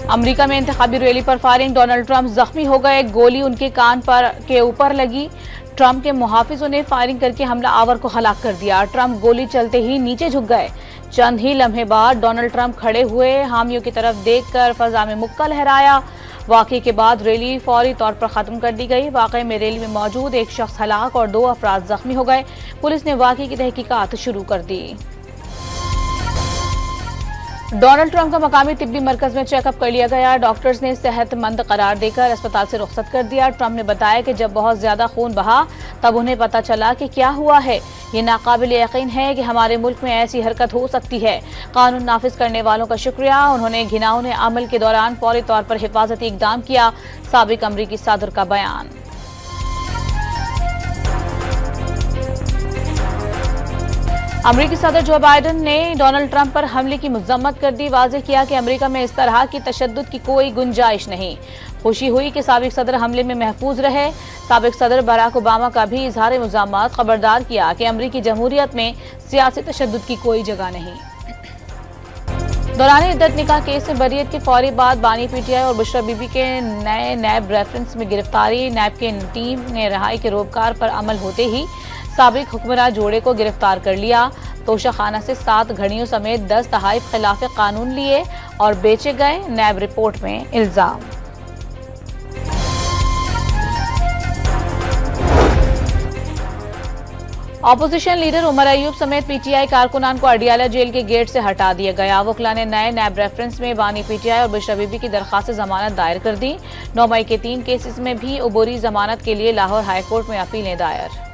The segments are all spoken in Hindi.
अमेरिका में इंतखाबी रैली पर फायरिंग, डोनाल्ड ट्रंप जख्मी हो गए, गोली उनके कान के ऊपर लगी। ट्रंप के मुहाफिजों ने फायरिंग करके हमला आवर को हलाक कर दिया। ट्रंप गोली चलते ही नीचे झुक गए। चंद ही लम्हे बाद डोनाल्ड ट्रंप खड़े हुए, हामियों की तरफ देखकर फजा में मुक्का लहराया। वाकये के बाद रैली फौरी तौर पर खत्म कर दी गई। वाकये में रैली में मौजूद एक शख्स हलाक और 2 अफराद जख्मी हो गए। पुलिस ने वाकये की तहकीकात शुरू कर दी। डोनाल्ड ट्रंप का मकामी तिब्बी मरकज में चेकअप कर लिया गया। डॉक्टर्स ने सेहतमंद करार देकर अस्पताल से रुखसत कर दिया। ट्रंप ने बताया कि जब बहुत ज्यादा खून बहा तब उन्हें पता चला कि क्या हुआ है। ये नाकाबिल यकीन है कि हमारे मुल्क में ऐसी हरकत हो सकती है। कानून नाफिज करने वालों का शुक्रिया। उन्होंने घिनौने अमल के दौरान फौरी तौर पर हिफाजती इकदाम किया। साबिक अमरीकी सदर का बयान। अमरीकी सदर जो बाइडन ने डोनाल्ड ट्रंप पर हमले की मजम्मत कर दी। वाज़ेह किया कि अमरीका में इस तरह की तशद्दुद की कोई गुंजाइश नहीं। खुशी हुई कि साबिक सदर हमले में महफूज रहे। साबिक सदर बराक ओबामा का भी इजहार मुज़ामत खबरदार किया कि अमरीकी जमहूरियत में सियासी तशद्दुद की कोई जगह नहीं। दौरान इद्दत निकाह केस में बरीयत के फौरी बाद बानी पीटीआई और बुशरा बीबी के नए नैब रेफरेंस में गिरफ्तारी। नैब की टीम ने रहाई के रोबकार पर अमल होते ही साबिक हुक्मरान जोड़े को गिरफ्तार कर लिया। तोशा खाना से 7 घड़ियों समेत 10 तहाइफ खिलाफ कानून लिए और बेचे गए। नैब रिपोर्ट में इल्जाम। ऑपोजिशन लीडर उमर अयूब समेत पीटीआई कारकुनान को अडियाला जेल के गेट से हटा दिया गया। वकला ने नए नैब रेफरेंस में बानी पीटीआई और बुशरा बीबी की दरखास्त जमानत दायर कर दी। 9 मई के 3 केसेस में भी उबूरी जमानत के लिए लाहौर हाईकोर्ट में अपीलें दायर।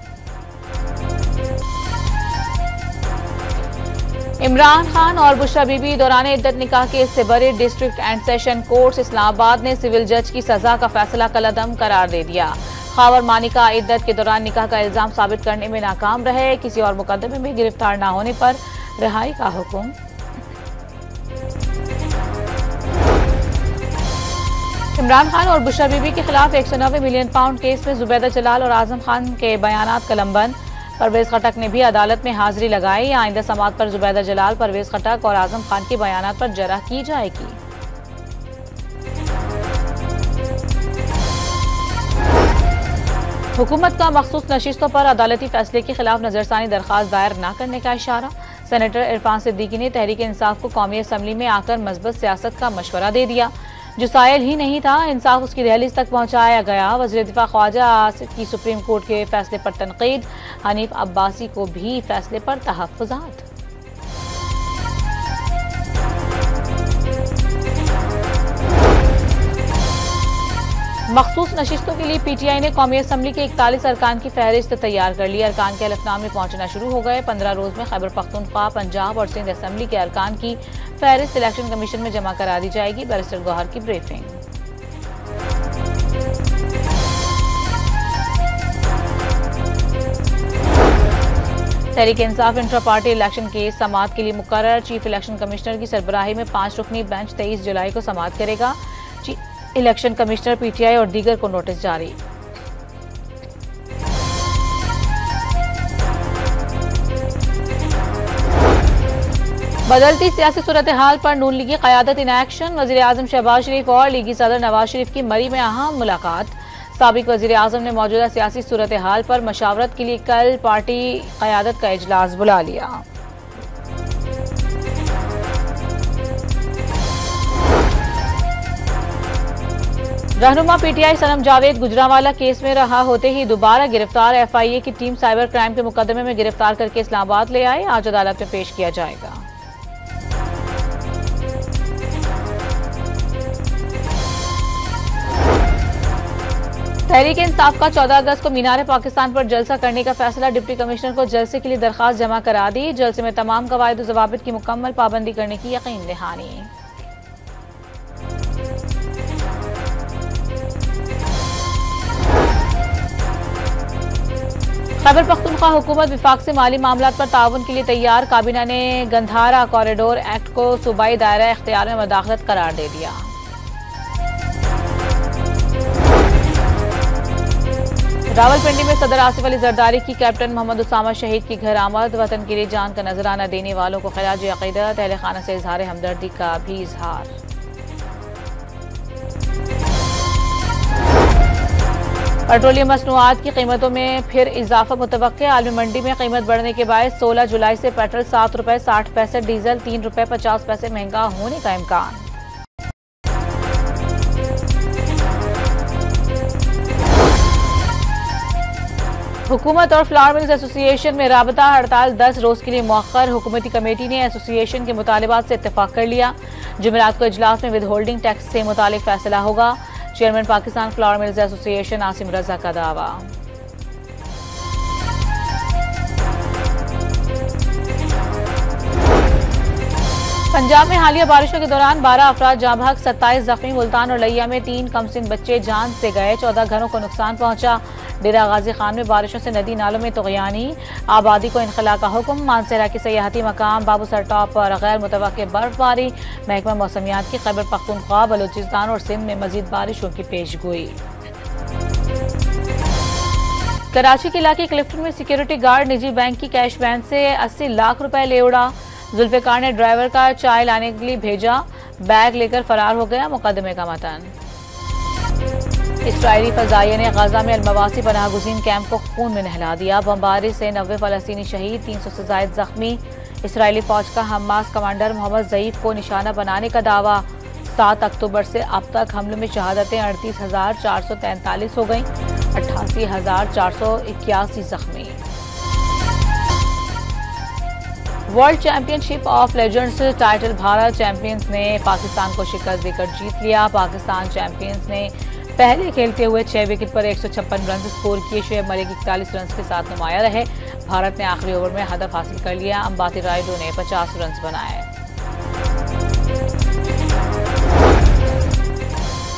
इमरान खान और बुशरा बीबी दौरान इद्दत निकाह केस से बरे district and session court Islamabad ने सिविल जज की सजा का फैसला कलअदम करार दे दिया। खावर मानिका इद्दत के दौरान निकाह का इल्जाम साबित करने में नाकाम रहे। किसी और मुकदमे में गिरफ्तार न होने पर रिहाई का हुक्म। इमरान खान और बुशरा बीबी के खिलाफ 190 मिलियन पाउंड केस में जुबैदा जलाल और आजम खान के बयानात कलमबंद। परवेज खटक ने भी अदालत में हाजिरी लगाई। आइंदा समाअत पर जुबैदा जलाल, परवेज खटक और आजम खान के बयानात पर जरा की जाएगी। हुकूमत का मखसूस नशिस्तों पर अदालती फैसले के खिलाफ नजरसानी दरखास्त दायर न करने का इशारा। सेनेटर इरफान सिद्दीकी ने तहरीक इंसाफ को कौमी असम्बली में आकर मजबूत सियासत का मशवरा दे दिया। जो सायल ही नहीं था, इंसाफ उसकी दहलीज तक पहुंचाया गया। वज़ीर दिफा ख्वाजा आसिफ की सुप्रीम कोर्ट के फैसले पर तनकीद। हनीफ अब्बासी को भी फैसले पर तहफ़्फ़ुज़ात। मखसूस नशिस्तों के लिए पीटीआई ने कौमी असम्बली के 41 अरकान की फहरिस्त तैयार कर ली। अरकान के हलफनामे पहुंचना शुरू हो गए। 15 रोज में खैबर पख्तूनख्वा, पंजाब और सिंध असम्बली के अरकान की फहरिस्त इलेक्शन कमीशन में जमा करा दी जाएगी। बैरिस्टर गौहर की briefing. Tehreek Insaf intra party election के समाअत के लिए मुकर्रर। चीफ इलेक्शन कमिश्नर की सरबराही में 5 रुकनी बेंच 23 जुलाई को समाअत करेगा। इलेक्शन कमिश्नर पीटीआई और दीगर को नोटिस जारी। बदलती सियासी सूरत हाल पर नून लीगी क़यादत इन एक्शन। वज़ीर आज़म शहबाज शरीफ और लीगी सदर नवाज शरीफ की मरी में अहम मुलाकात। साबिक वज़ीर आज़म ने मौजूदा सियासी सूरत हाल पर मशावरत के लिए कल पार्टी क़यादत का इजलास बुला लिया। रहनुमा पीटीआई सनम जावेद गुजरांवाला केस में रहा होते ही दोबारा गिरफ्तार। एफआईए की टीम साइबर क्राइम के मुकदमे में गिरफ्तार करके इस्लामाबाद ले आए। आज अदालत में पेश किया जाएगा। तहरीक इंसाफ का 14 अगस्त को मीनार पाकिस्तान पर जलसा करने का फैसला। डिप्टी कमिश्नर को जलसे के लिए दरखास्त जमा करा दी। जलसे में तमाम कवायद और ज़वाबित की मुकम्मल पाबंदी करने की यकीन दहानी। खैबर पख्तूनख्वा हुकूमत विफाक से माली मामलात पर ताउन के लिए तैयार। काबीना ने गंधारा कॉरिडोर एक्ट को सूबाई दायरा इख्तियार में मदाखलत करार दे दिया। रावलपिंडी में सदर आसिफ अली जरदारी की कैप्टन मोहम्मद उसामा शहीद की घर आमद। वतन के लिए जान का नजराना देने वालों को खिराज अकीदत। अहले खाना से इजहार हमदर्दी का भी इजहार। पेट्रोलियम मसनूआत की कीमतों में फिर इजाफा मुतवक्के। आलमी मंडी में कीमत बढ़ने के बाद 16 जुलाई से पेट्रोल 7 रुपए 60 पैसे, डीजल 3 रुपए 50 पैसे महंगा होने का इम्कान। हुकूमत और फ्लावर मिल्स एसोसिएशन में राबता हड़ताल 10 रोज के लिए मौखर। हुकूमती कमेटी ने एसोसिएशन के मुतालिबात से इत्तेफाक कर लिया। जुमेरात को इजलास में विद होल्डिंग टैक्स से मुतालिक फैसला होगा। Chairman Pakistan flour mills association Asim Raza का दावा। पंजाब में हालिया बारिशों के दौरान 12 अफराद जाँ बहक, 27 जख्मी। मुल्तान और लिया में 3 कमसिन बच्चे जान से गए, 14 घरों को नुकसान पहुंचा। डेरा गाजी खान में बारिशों से नदी नालों में तुग़यानी, आबादी को इनखला का हुक्म। मानसरा के सयाहती मकाम बाबूसर टॉप पर गैर मुतवक्के बर्फबारी। महकमा मौसमियात की खैबर पख्तूनख्वा, बलूचिस्तान और सिंध में मजीद बारिशों की पेशगोई। कराची के इलाके क्लिफ्टन में सिक्योरिटी गार्ड निजी बैंक की कैश वैन से 80 लाख रुपए ले उड़ा। जुल्फिकार ने ड्राइवर का चाय लाने के लिए भेजा, बैग लेकर फरार हो गया। मुकदमे का मतन। इसराइली फजाइया ने गाजा में अलमवासी पनाह गुज़ीन कैंप को खून में नहला दिया। बमबारी से 90 फलस्तीनी शहीद, 300 से ज़ायद जख्मी। इसराइली फौज का हमास कमांडर मोहम्मद ज़ईफ को निशाना बनाने का दावा। 7 अक्टूबर से अब तक हमलों में शहादतें 38,443 हो गईं, 88,481 जख्मी। World championship of legends title Bharat champions ने पाकिस्तान को शिकस्त देकर जीत लिया। पाकिस्तान चैंपियंस ने पहले खेलते हुए 6 विकेट पर 156 रन स्कोर किए। शुएब मलिक 41 रन के साथ नुमाया रहे। भारत ने आखिरी ओवर में हदफ हासिल कर लिया। अंबाती रायडू ने 50 रन बनाए।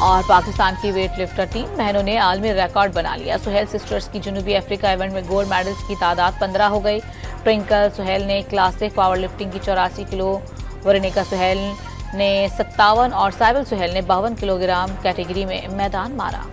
और पाकिस्तान की वेट लिफ्टर टीम बहनों ने आलमी रिकॉर्ड बना लिया। सुहेल सिस्टर्स की जनूबी अफ्रीका इवेंट में गोल्ड मेडल्स की तादाद 15 हो गई। ट्विंकल सुहेल ने क्लासिक पावर लिफ्टिंग की 84 किलो, वरनिका सुहेल ने 57 और साइबल सुहेल ने 52 किलोग्राम कैटेगरी में मैदान मारा।